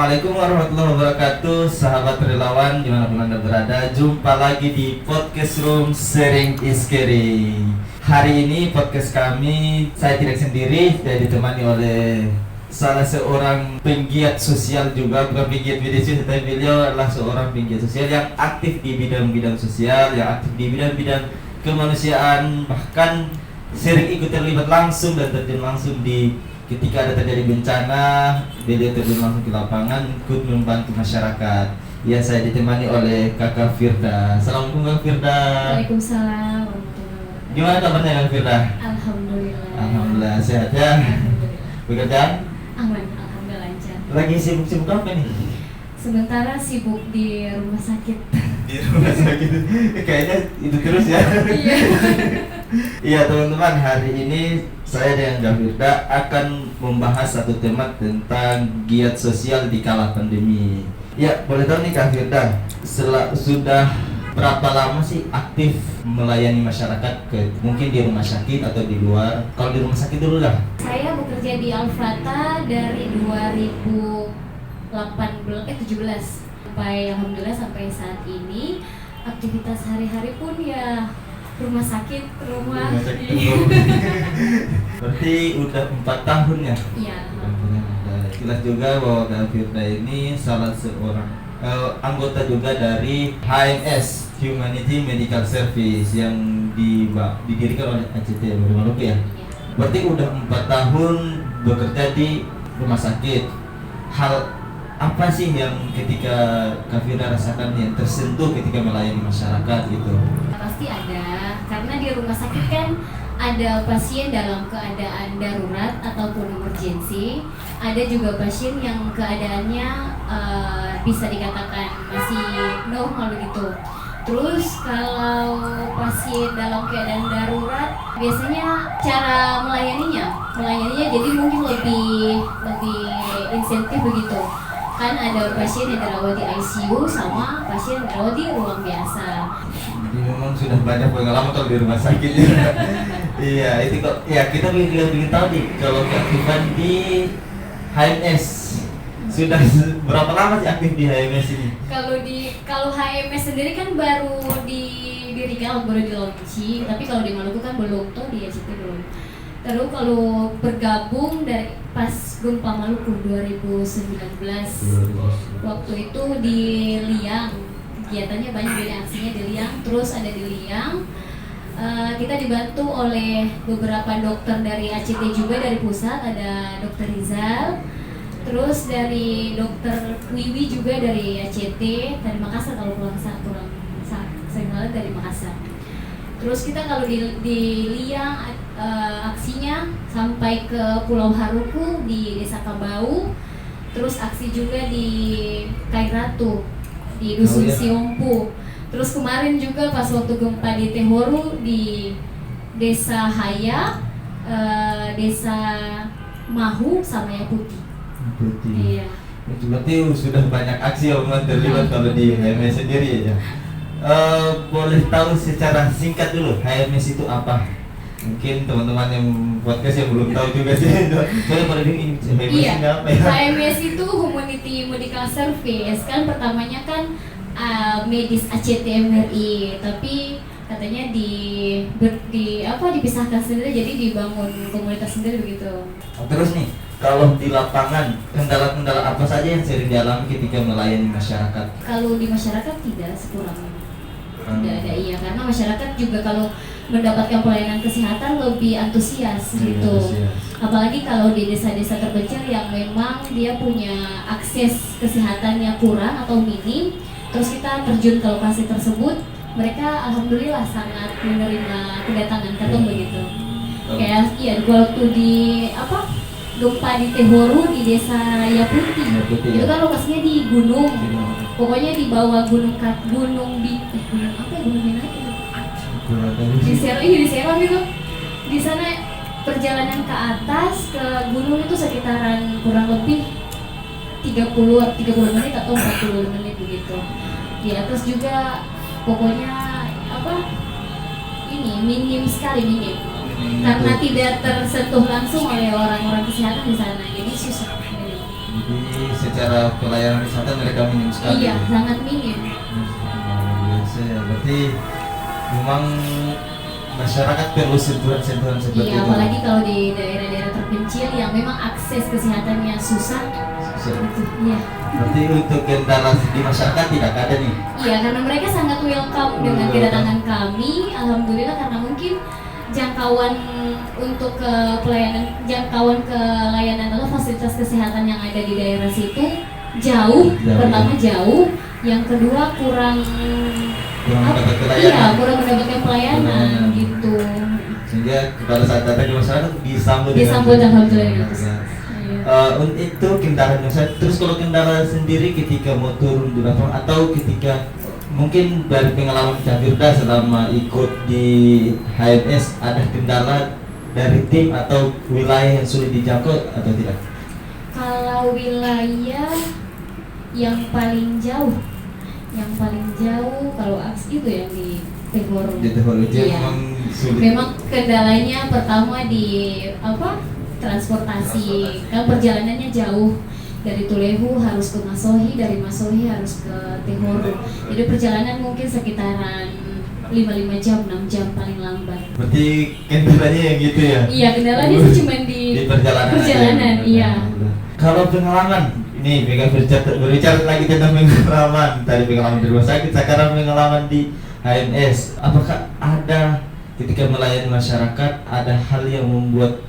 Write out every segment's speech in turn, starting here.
Assalamualaikum warahmatullahi wabarakatuh, sahabat relawan dimanapun Anda berada. Jumpa lagi di podcast room Sharing is Caring. Hari ini podcast kami, saya tidak sendiri, saya ditemani oleh salah seorang penggiat sosial juga, bukan penggiat media sosial, tapi beliau adalah seorang penggiat sosial yang aktif di bidang-bidang sosial, yang aktif di bidang-bidang kemanusiaan, bahkan sering ikut terlibat langsung dan terjun langsung di ketika ada terjadi bencana, beliau terjun langsung ke lapangan ikut membantu masyarakat. Ya, saya ditemani oleh Kakak Firda. Assalamualaikum Kak Firda. Waalaikumsalam. Gimana kabarnya Kak Firda? Alhamdulillah. Alhamdulillah sehat ya. Pekerjaan? Aman, alhamdulillah lancar. Lagi sibuk-sibuk apa nih? Sementara sibuk di rumah sakit. Di rumah sakit. Kayaknya itu terus ya. Iya. Iya teman-teman, hari ini saya dengan Kak Firda akan membahas satu tema tentang giat sosial di kala pandemi. Ya, boleh tahu nih Kak Firda, sudah berapa lama sih aktif melayani masyarakat mungkin di rumah sakit atau di luar? Kalau di rumah sakit dulu lah. Saya bekerja di Al-Fata dari 2017 sampai alhamdulillah sampai saat ini. Aktivitas hari-hari pun ya rumah sakit. Berarti udah 4 tahun ya? Iya. Jelas juga bahwa Kak Firda ini salah seorang anggota juga dari HMS Humanity Medical Service yang didirikan oleh ACT Maluku ya. Berarti udah 4 tahun bekerja di rumah sakit. Hal apa sih yang ketika Kak Firda rasakan yang tersentuh ketika melayani masyarakat gitu? Pasti ada, karena di rumah sakit kan ada pasien dalam keadaan darurat ataupun emergensi, ada juga pasien yang keadaannya bisa dikatakan masih normal begitu. Terus kalau pasien dalam keadaan darurat, biasanya cara melayaninya jadi mungkin lebih insentif begitu. Kan ada pasien yang dirawat di ICU sama pasien yang dirawat di ruang biasa. Jadi memang sudah banyak pengalaman kalau di rumah sakit ya. Iya, itu kok. Ya, kita ingin tahu nih kalau keaktifan di HMS sudah berapa lama sih aktif di HMS ini? Kalau HMS sendiri kan baru didirikan, baru di launching, tapi kalau di Maluku kan belum tuh, di ACT belum. Terus kalau bergabung dari pas gempa Maluku 2019, waktu itu di Liang, kegiatannya banyak, dari aksinya di Liang, terus ada di Liang. Kita dibantu oleh beberapa dokter dari ACT juga, dari pusat ada Dokter Rizal, terus dari Dokter Wiwi juga dari ACT, dari Makassar kalau saya salah dari Makassar. Terus kita kalau di Liang aksinya sampai ke Pulau Haruku di Desa Kabau, terus aksi juga di Kairatu di Dusun Siompu. Terus kemarin juga pas waktu gempa di Tehoru di Desa Haya, Desa Mahu sama yang Putih. Iya. Berarti sudah banyak aksi yang terlibat kalau di HMS sendiri ya. Boleh tahu secara singkat dulu HMS itu apa? Mungkin teman-teman yang podcast yang belum tahu juga sih. Saya pada bingung HMS ini apa ya? HMS itu Humanity Medical Service, kan pertamanya kan medis ACT MRI, tapi katanya dipisahkan sendiri, jadi dibangun komunitas sendiri begitu. Terus nih, kalau di lapangan kendala-kendala apa saja yang sering dialami ketika melayani masyarakat? Kalau di masyarakat tidak sekurangnya. Tidak ada, iya, karena masyarakat juga kalau mendapatkan pelayanan kesehatan lebih antusias gitu. Apalagi kalau di desa-desa terpencil yang memang dia punya akses kesehatannya kurang atau minim, terus kita terjun ke lokasi tersebut, mereka alhamdulillah sangat menerima kedatangan katong begitu. Kayak waktu di gempa di Tehoru di Desa Yaputi. Itu kan lokasinya di gunung. Pokoknya di bawah gunung di Serang gitu. Di sana perjalanan ke atas ke gunung itu sekitaran kurang lebih 30 menit atau 40 menit begitu. Di atas juga pokoknya minim sekali karena tidak tersentuh langsung oleh orang-orang kesehatan di sana, jadi susah. Jadi secara pelayanan wisata mereka minim sekali. Iya, sangat minim. Luar biasa ya. Berarti memang masyarakat perlu sentuhan-sentuhan seperti Iya, itu. apalagi kalau di daerah-daerah terpencil yang memang akses kesehatannya susah. Gitu. Iya. Berarti untuk kendala di masyarakat tidak ada nih. Iya, karena mereka sangat welcome dengan kedatangan kami. Alhamdulillah, karena mungkin jangkauan untuk ke pelayanan, jangkauan ke layanan atau fasilitas kesehatan yang ada di daerah situ jauh. Pertama jauh, yang kedua kurang mendapat pelayanan. Iya, kurang mendapatkan pelayanan gitu. Sehingga pada saat datang di masyarakat disambut Alhamdulillah. Itu kendala masyarakat. Terus kalau kendala sendiri ketika mau turun di lapangan atau ketika mungkin dari pengalaman Kak Firda selama ikut di HMS, ada kendala dari tim atau wilayah yang sulit dijangkau atau tidak? Kalau wilayah yang paling jauh kalau aksi itu yang di Tehor. Di Tehor itu Iya. memang sulit. Memang kendalanya pertama di transportasi, kan perjalanannya jauh. Dari Tulehu harus ke Masohi, dari Masohi harus ke Tehor. Jadi perjalanan mungkin sekitaran 5 jam, 6 jam paling lambat. Berarti kendalanya yang gitu ya? Iya, kendalanya sih cuma di perjalanan aja. Iya. Kalau pengalaman, ini berbicara lagi tentang pengalaman. Tadi pengalaman di rumah sakit, sekarang pengalaman di HMS. Apakah ada ketika melayani masyarakat, ada hal yang membuat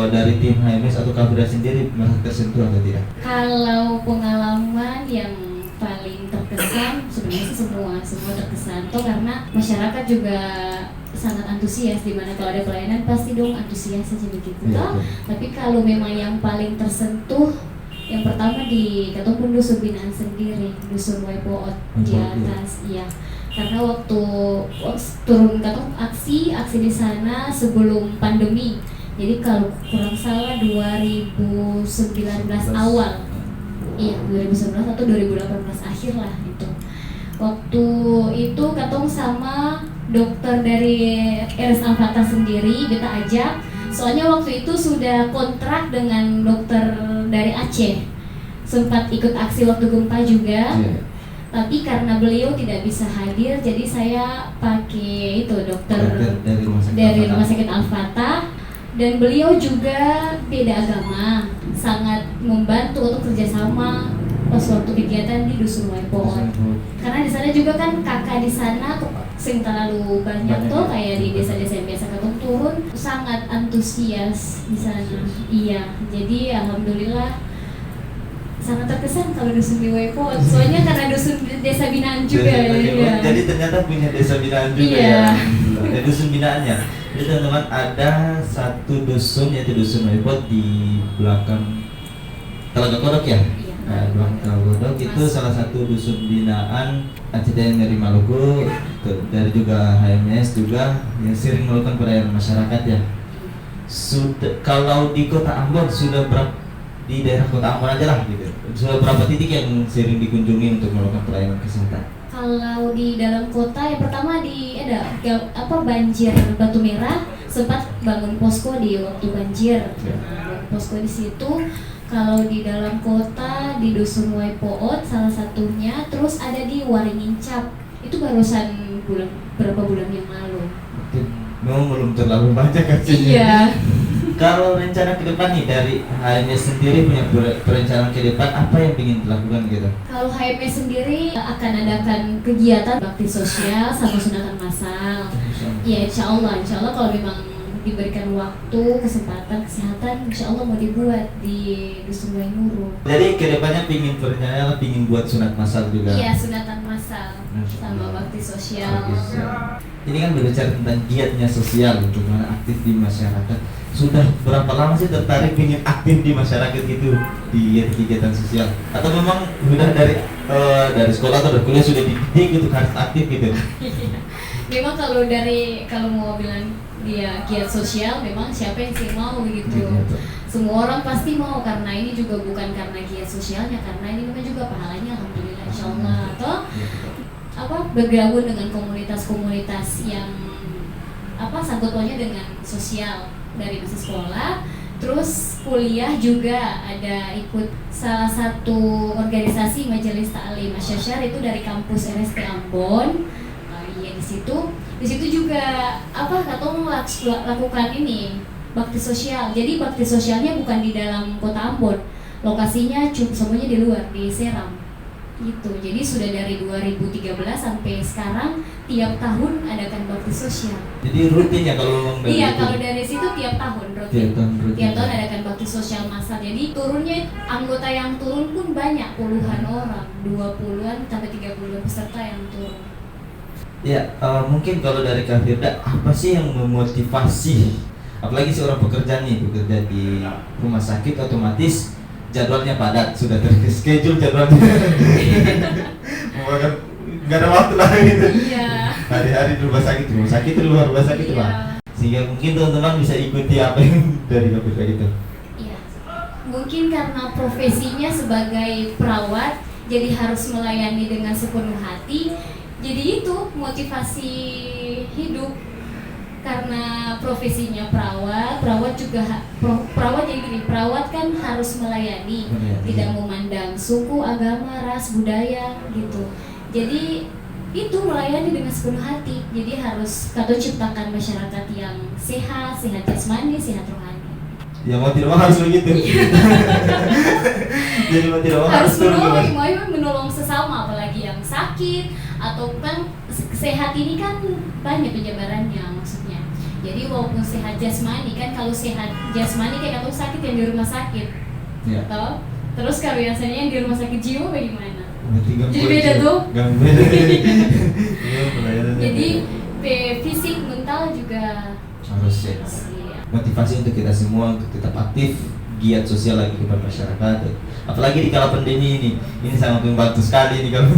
dari tim HMS atau Kak Firda sendiri merasa tersentuh atau tidak? Kalau pengalaman yang paling terkesan, sebenarnya sih semua terkesan. Toh karena masyarakat juga sangat antusias, dimana kalau ada pelayanan pasti dong antusias saja begitu. Iya, Tapi kalau memang yang paling tersentuh, yang pertama di Katong Dusun Binaan sendiri, Dusun Waipoot di atas, iya. Karena waktu turun Katong aksi di sana sebelum pandemi. Jadi kalau kurang salah 2019 awal, iya 2019 atau 2018 akhir lah itu. Waktu itu Katong sama dokter dari RS Al-Fatah sendiri kita ajak. Soalnya waktu itu sudah kontrak dengan dokter dari Aceh. Sempat ikut aksi waktu gempa juga. Tapi karena beliau tidak bisa hadir, jadi saya pakai itu dokter dari Rumah Sakit Al-Fatah. Dan beliau juga beda agama, sangat membantu untuk kerjasama pas waktu kegiatan di Dusun Waipoot. Karena di sana juga kan kakak di sana sing terlalu banyak tuh, kayak di desa-desa yang biasa Katong turun, sangat antusias di sana. Iya, jadi alhamdulillah sangat terkesan kalau dusun di Waipoot. Soalnya karena dusun desa binaan juga. Ya. Jadi ternyata punya desa binaan juga ya. Ada dusun binaannya. Jadi teman-teman, ada satu dusun yaitu Dusun Waipoot di belakang Telaga Kodok ya. Nah, belakang Telaga Kodok itu salah satu dusun binaan ACTN dari Maluku, dari juga HMS juga yang sering melakukan pelayanan masyarakat ya. Kalau di Kota Ambon sudah berapa, di daerah Kota Ambon aja lah gitu, sudah berapa titik yang sering dikunjungi untuk melakukan pelayanan kesehatan? Kalau di dalam kota yang pertama ada banjir Batu Merah, sempat bangun posko di waktu banjir. Bangun posko di situ. Kalau di dalam kota di Dusun Waipoot salah satunya, terus ada di Waringin Cap. Itu barusan berapa bulan yang lalu. Memang belum terlalu banyak kan sih. Iya. Kalau rencana ke depan nih dari HMS sendiri punya perencanaan ke depan apa yang ingin dilakukan gitu? Kalau HMS sendiri akan adakan kegiatan bakti sosial sama sunatan massal. Ya insya Allah kalau memang diberikan waktu, kesempatan, kesehatan, insya Allah mau dibuat di Dusun Wainuru. Jadi kedepannya pingin buat sunat massal juga? Iya, sunatan massal sama bakti sosial. Ini kan berbicara tentang giatnya sosial, bagaimana aktif di masyarakat. Sudah berapa lama sih tertarik ingin aktif di masyarakat gitu, di kegiatan sosial? Atau memang sudah dari sekolah atau dari kuliah sudah dididik gitu harus aktif gitu? Memang kalau mau bilang dia giat sosial, memang siapa yang sih mau gitu. Semua orang pasti mau, karena ini juga bukan karena giat sosialnya, karena ini memang juga pahalanya alhamdulillah insyaallah. Atau bergabung dengan komunitas-komunitas yang sangkut pautnya dengan sosial dari masa sekolah, Terus kuliah juga ada ikut salah satu organisasi Majelis Ta'lim Asy-Syasyar itu dari kampus RST Ambon. Iya di situ juga katong lakukan ini bakti sosial. Jadi bakti sosialnya bukan di dalam kota Ambon, lokasinya semuanya di luar, di Seram gitu. Jadi sudah dari 2013 sampai sekarang tiap tahun adakan bakti sosial. Jadi rutin ya kalau dari Iya, itu? kalau dari situ tiap tahun rutin. Rutin. Tiap tahun adakan bakti sosial massal. Jadi turunnya anggota yang turun pun banyak, puluhan orang, 20-an sampai 30 peserta yang turun. Ya, mungkin kalau dari Kak Firda, apa sih yang memotivasi, apalagi seorang pekerja bekerja di rumah sakit, otomatis jadwalnya padat, sudah terschedule jadwalnya. Nggak ada waktu lah gitu. Iya. Hari-hari di rumah sakit, di luar rumah sakit Iya. lah. Sehingga mungkin teman-teman bisa ikuti apa yang dari Kak Firda gitu. Iya. Mungkin karena profesinya sebagai perawat, jadi harus melayani dengan sepenuh hati. Jadi itu motivasi hidup. Karena profesinya perawat juga perawat jadi gini, perawat kan harus melayani, tidak memandang suku, agama, ras, budaya gitu. Jadi itu melayani dengan sepenuh hati. Jadi harus ciptakan masyarakat yang sehat jasmani, sehat rohani. Ya mau tidak mau harus begitu. Jadi mau tidak mau harus menolong sesama, apalagi yang sakit atau kan sehat ini kan banyak penjabarannya maksudnya. Jadi walaupun sehat jasmani kan, kalau sehat jasmani kayak atau sakit yang di rumah sakit, ya. Atau terus kalau biasanya yang di rumah sakit jiwa bagaimana? Jadi Jadi beda tuh. Beda. Jadi fisik mental juga harus ya. Motivasi untuk kita semua untuk tetap aktif, giat sosial lagi kepada masyarakat. Apalagi di kala pandemi ini sangat membantu sekali nih kalau.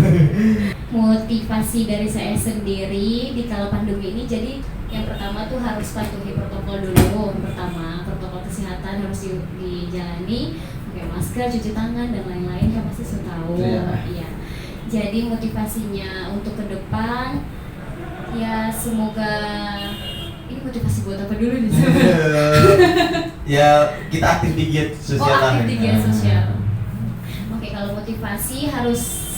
Motivasi dari saya sendiri di kala pandemi ini, jadi yang pertama tuh harus patuhi protokol dulu. Pertama, protokol kesehatan harus dijalani, pakai masker, cuci tangan dan lain-lain, kan pasti sudah tahu. Iya. Jadi motivasinya untuk ke depan ya semoga ini motivasi buat apa dulu nih? Ya kita aktif di giat sosial. Aktif di giat sosial. Oke, kalau motivasi harus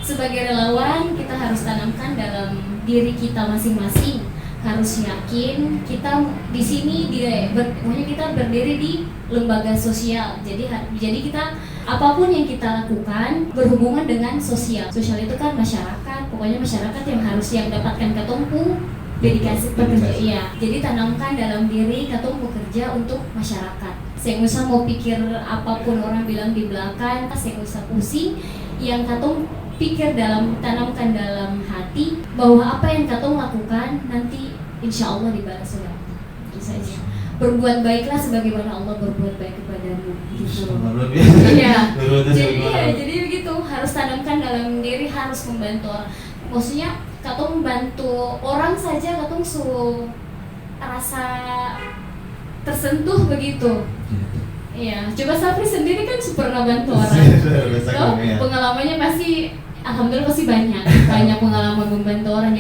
sebagai relawan kita harus tanamkan dalam diri kita masing-masing. Harus yakin kita di sini kita berdiri di lembaga sosial. Jadi kita apapun yang kita lakukan berhubungan dengan sosial. Sosial itu kan masyarakat, pokoknya masyarakat yang harus yang dapatkan ketompu dedikasi bekerja. Iya. Jadi tanamkan dalam diri katong bekerja untuk masyarakat. Saya usah mau pikir apapun orang bilang di belakang, saya usah pusing. Yang katong tanamkan dalam hati bahwa apa yang katong lakukan nanti insya Allah dibalas oleh Allah. Itu saja. Berbuat baiklah sebagaimana Allah berbuat baik kepadamu. Gitu. Iya. Jadi begitu, harus tanamkan dalam diri, harus membantu orang. Maksudnya katong membantu orang saja, katong suruh rasa tersentuh begitu. Iya. Coba Sapri sendiri kan pernah bantu orang. Pengalamannya pasti alhamdulillah pasti banyak pengalaman membantu orang.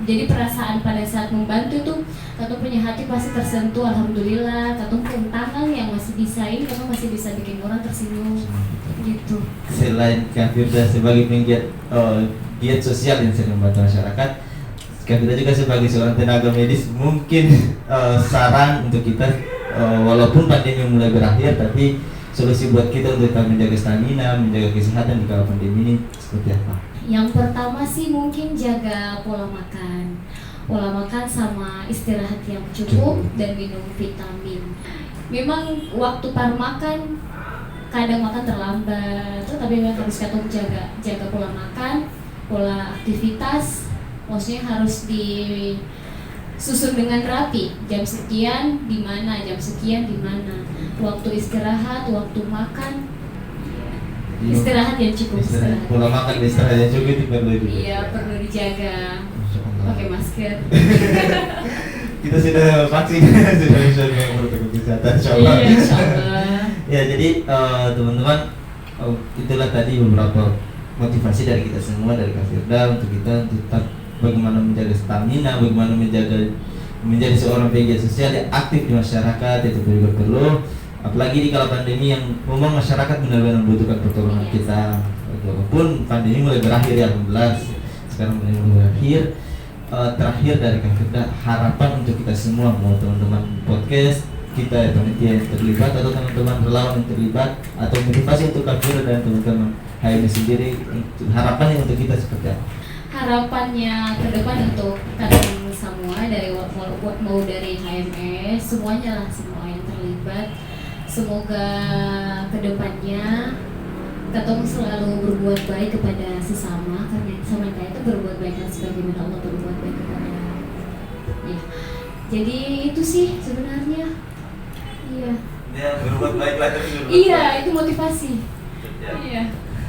Jadi perasaan pada saat membantu itu katong punya hati pasti tersentuh. Alhamdulillah katong punya tangan yang masih bisa katong masih bisa bikin orang tersenyum gitu. Selain Kak Firda sebagai penggiat giat sosial yang sering membantu masyarakat, Kak Firda juga sebagai seorang tenaga medis, mungkin saran untuk kita walaupun pandemi mulai berakhir, tapi solusi buat kita untuk menjaga stamina, menjaga kesehatan di kala pandemi ini seperti apa? Yang pertama sih mungkin jaga pola makan sama istirahat yang cukup dan minum vitamin. Memang waktu makan kadang makan terlambat, tapi memang harus jaga pola makan, pola aktivitas, maksudnya harus disusun dengan rapi. Jam sekian di mana, jam sekian di mana. Waktu istirahat, waktu makan, istirahat yang cukup. Pola makan dan istirahat yang cukup itu perlu juga. Iya, perlu dijaga. Pakai masker. Kita sudah vaksin, sudah bisa protokol kesehatan. Iya, insyaallah. Ya, jadi teman-teman, itulah tadi beberapa motivasi dari kita semua, dari Kak Firda untuk kita tetap bagaimana menjaga stamina, bagaimana menjaga menjadi seorang pegiat sosial yang aktif di masyarakat itu juga perlu, apalagi di kala pandemi yang memang masyarakat benar-benar membutuhkan pertolongan kita. Walaupun pandemi mulai berakhir ya, alhamdulillah sekarang mulai berakhir. Terakhir dari Kang Firda, harapan untuk kita semua, mau teman-teman podcast kita, panitia yang terlibat atau teman-teman relawan yang terlibat, atau motivasi untuk Kang Firda dan teman-teman HMS sendiri, harapannya untuk kita seperti apa? Harapannya ke depan untuk kalian semua, dari mau dari HMS semuanya lah, semua yang terlibat, semoga ke depannya Katong selalu berbuat baik kepada sesama, karena sama kayak itu berbuat baik kan sebagaimana Allah berbuat baik kepada ya. Jadi itu sih sebenarnya. Iya. Ya, berbuat baiklah tapi berbuat Iya, baik. itu motivasi. Ya. Iya.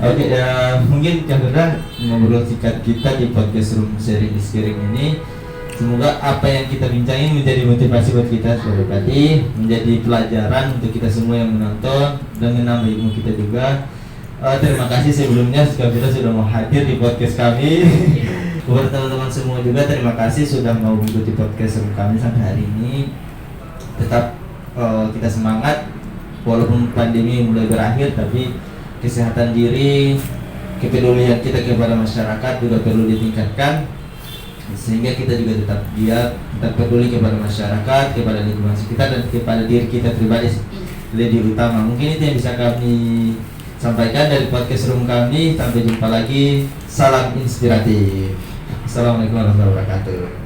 Oke, ya mungkin Kang Firda ngobrol singkat kita di podcast room sharing is caring ini. Semoga apa yang kita bincangin menjadi motivasi buat kita sebagai tadi, menjadi pelajaran untuk kita semua yang menonton dan menambah ilmu kita juga. Terima kasih sebelumnya Kang Firda sudah mau hadir di podcast kami. Buat teman-teman semua juga terima kasih sudah mau mengikuti podcast room kami sampai hari ini. Tetap kita semangat walaupun pandemi mulai berakhir, tapi kesehatan diri, kepedulian kita kepada masyarakat juga perlu ditingkatkan, sehingga kita juga tetap giat, tetap peduli kepada masyarakat, kepada lingkungan sekitar dan kepada diri kita pribadi lebih utama. Mungkin itu yang bisa kami sampaikan dari podcast room kami. Sampai jumpa lagi. Salam inspiratif. Assalamualaikum warahmatullahi wabarakatuh.